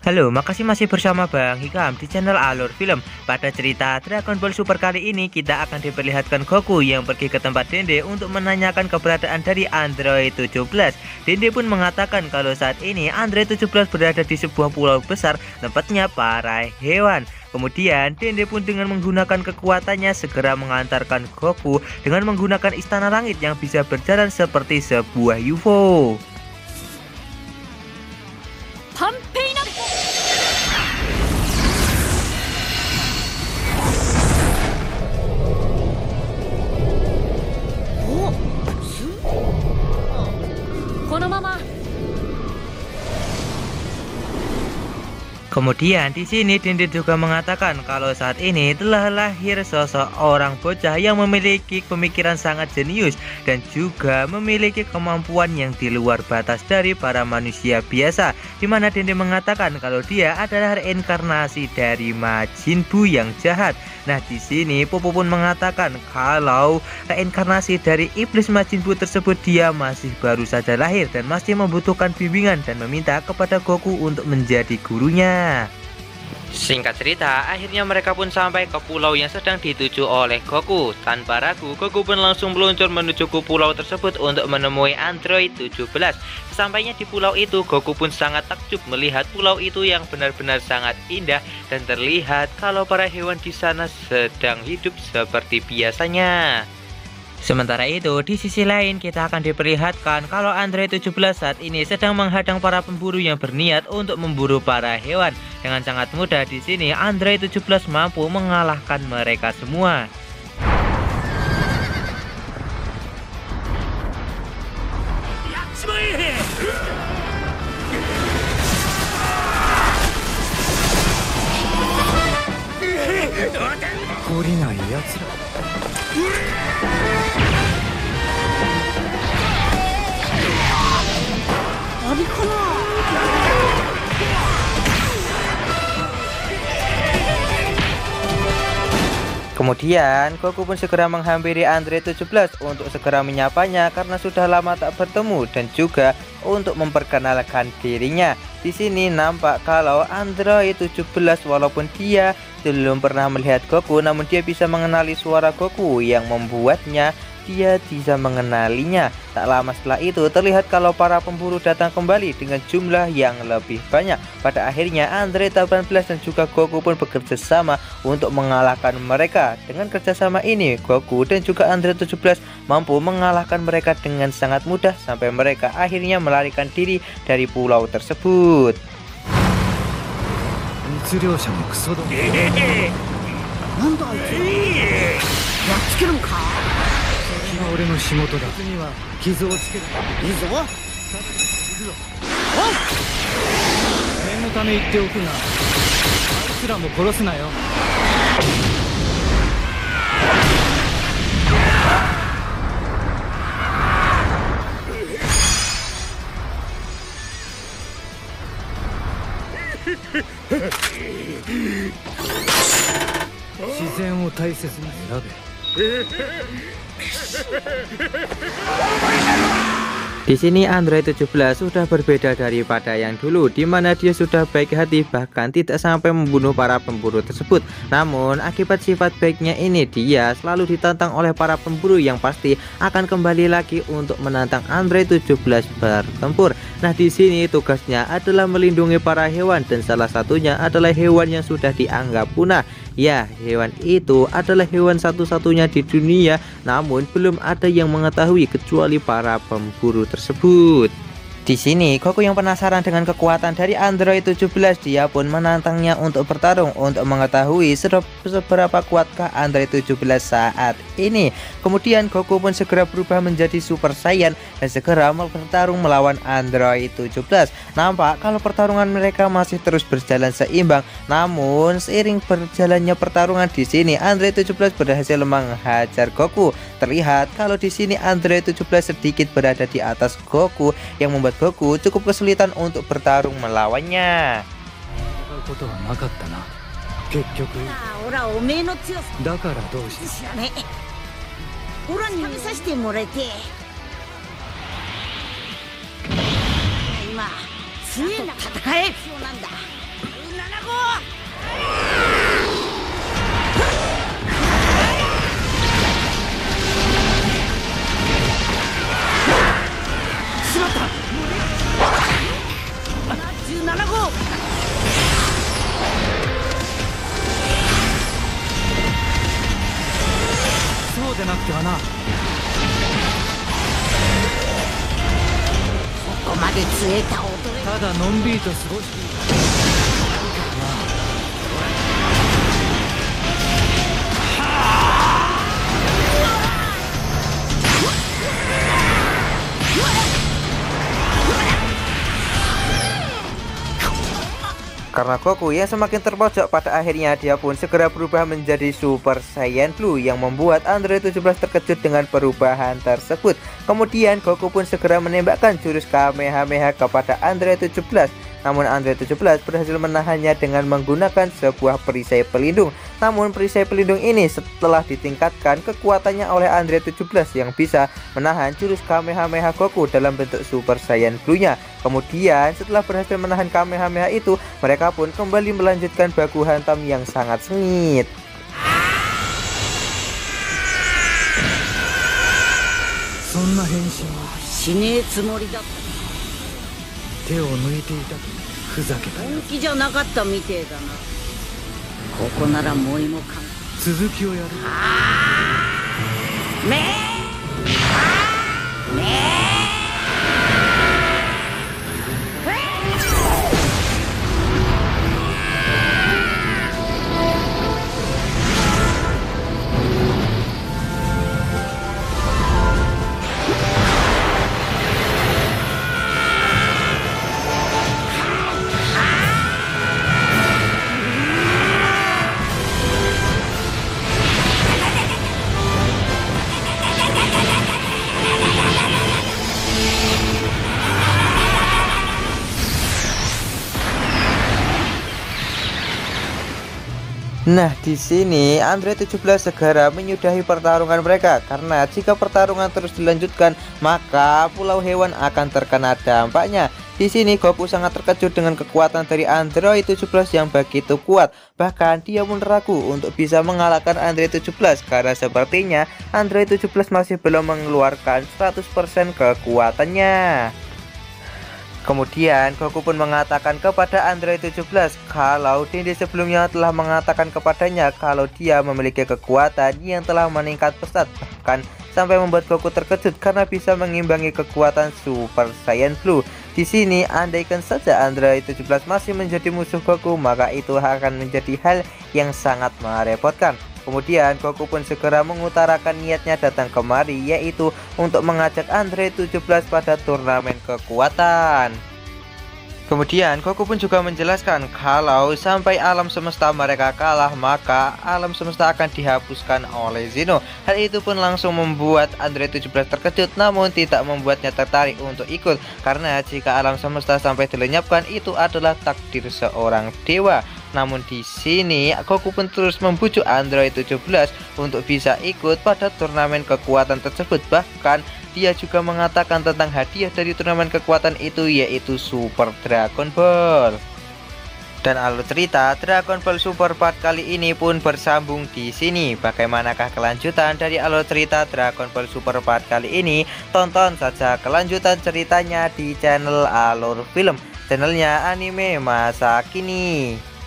Halo, makasih masih bersama Bang Hikam di channel Alur Film. Pada cerita Dragon Ball Super kali ini kita akan diperlihatkan Goku yang pergi ke tempat Dende untuk menanyakan keberadaan dari Android 17. Dende pun mengatakan kalau saat ini Android 17 berada di sebuah pulau besar, tempatnya para hewan. Kemudian Dende pun dengan menggunakan kekuatannya segera mengantarkan Goku dengan menggunakan istana langit yang bisa berjalan seperti sebuah UFO. Kemudian di sini Dende juga mengatakan kalau saat ini telah lahir sosok orang bocah yang memiliki pemikiran sangat jenius dan juga memiliki kemampuan yang di luar batas dari para manusia biasa. Di mana Dende mengatakan kalau dia adalah reinkarnasi dari Majin Buu yang jahat. Nah, di sini Popo pun mengatakan kalau reinkarnasi dari iblis Majin Buu tersebut dia masih baru saja lahir dan masih membutuhkan bimbingan dan meminta kepada Goku untuk menjadi gurunya. Singkat cerita, akhirnya mereka pun sampai ke pulau yang sedang dituju oleh Goku. Tanpa ragu, Goku pun langsung meluncur menuju ke pulau tersebut untuk menemui Android 17. Sesampainya di pulau itu, Goku pun sangat takjub melihat pulau itu yang benar-benar sangat indah dan terlihat kalau para hewan di sana sedang hidup seperti biasanya. Sementara itu, di sisi lain kita akan diperlihatkan kalau Android 17 saat ini sedang menghadang para pemburu yang berniat untuk memburu para hewan. Dengan sangat mudah di sini Android 17 mampu mengalahkan mereka semua. Kemudian Goku pun segera menghampiri Android 17 untuk segera menyapanya karena sudah lama tak bertemu dan juga untuk memperkenalkan dirinya. Di sini nampak kalau Android 17 walaupun dia belum pernah melihat Goku, namun dia bisa mengenali suara Goku yang membuatnya dia bisa mengenalinya. Tak lama setelah itu terlihat kalau para pemburu datang kembali dengan jumlah yang lebih banyak. Pada akhirnya Android 18 dan juga Goku pun bekerja sama untuk mengalahkan mereka. Dengan kerjasama ini Goku dan juga Android 17 mampu mengalahkan mereka dengan sangat mudah sampai mereka akhirnya melarikan diri dari pulau tersebut. Di sini Android 17 sudah berbeda daripada yang dulu, di mana dia sudah baik hati bahkan tidak sampai membunuh para pemburu tersebut. Namun akibat sifat baiknya ini dia selalu ditantang oleh para pemburu yang pasti akan kembali lagi untuk menantang Android 17 bertempur. Nah, di sini tugasnya adalah melindungi para hewan dan salah satunya adalah hewan yang sudah dianggap punah. Ya, hewan itu adalah hewan satu-satunya di dunia, namun belum ada yang mengetahui kecuali para pemburu tersebut. Di sini Goku yang penasaran dengan kekuatan dari Android 17, dia pun menantangnya untuk bertarung untuk mengetahui seberapa kuatkah Android 17 saat ini. Kemudian Goku pun segera berubah menjadi Super Saiyan dan segera bertarung melawan Android 17. Nampak kalau pertarungan mereka masih terus berjalan seimbang, namun seiring berjalannya pertarungan di sini Android 17 berhasil menghajar Goku. Terlihat kalau di sini Android 17 sedikit berada di atas Goku yang membuat Goku cukup kesulitan untuk bertarung melawannya. 強えな戦え必要なんだ。そうでなくてはな。ここまで杖倒れただのんびりと過ごしている。Karena Goku yang semakin terpojok, pada akhirnya dia pun segera berubah menjadi Super Saiyan Blue yang membuat Android 17 terkejut dengan perubahan tersebut. Kemudian Goku pun segera menembakkan jurus Kamehameha kepada Android 17. Namun Android 17 berhasil menahannya dengan menggunakan sebuah perisai pelindung. Namun perisai pelindung ini setelah ditingkatkan kekuatannya oleh Android 17 yang bisa menahan jurus Kamehameha Goku dalam bentuk Super Saiyan Blue-nya. Kemudian setelah berhasil menahan Kamehameha itu, mereka pun kembali melanjutkan baku hantam yang sangat sengit. Nah, di sini Android 17 segera menyudahi pertarungan mereka karena jika pertarungan terus dilanjutkan, maka Pulau Hewan akan terkena dampaknya. Di sini Goku sangat terkejut dengan kekuatan dari Android 17 yang begitu kuat. Bahkan dia pun ragu untuk bisa mengalahkan Android 17 karena sepertinya Android 17 masih belum mengeluarkan 100% kekuatannya. Kemudian Goku pun mengatakan kepada Android 17 kalau Dende sebelumnya telah mengatakan kepadanya kalau dia memiliki kekuatan yang telah meningkat pesat, bahkan sampai membuat Goku terkejut karena bisa mengimbangi kekuatan Super Saiyan Blue. Di sini andaikan saja Android 17 masih menjadi musuh Goku, maka itu akan menjadi hal yang sangat merepotkan. Kemudian Goku pun segera mengutarakan niatnya datang kemari, yaitu untuk mengajak Android 17 pada turnamen kekuatan. Kemudian Goku pun juga menjelaskan kalau sampai alam semesta mereka kalah, maka alam semesta akan dihapuskan oleh Zeno. Hal itu pun langsung membuat Android 17 terkejut, namun tidak membuatnya tertarik untuk ikut, karena jika alam semesta sampai dilenyapkan itu adalah takdir seorang dewa. Namun di sini Goku pun terus membujuk Android 17 untuk bisa ikut pada turnamen kekuatan tersebut. Bahkan dia juga mengatakan tentang hadiah dari turnamen kekuatan itu, yaitu Super Dragon Ball. Dan alur cerita Dragon Ball Super Part kali ini pun bersambung di sini. Bagaimanakah kelanjutan dari alur cerita Dragon Ball Super Part kali ini? Tonton saja kelanjutan ceritanya di channel Alur Film, channelnya anime masa kini.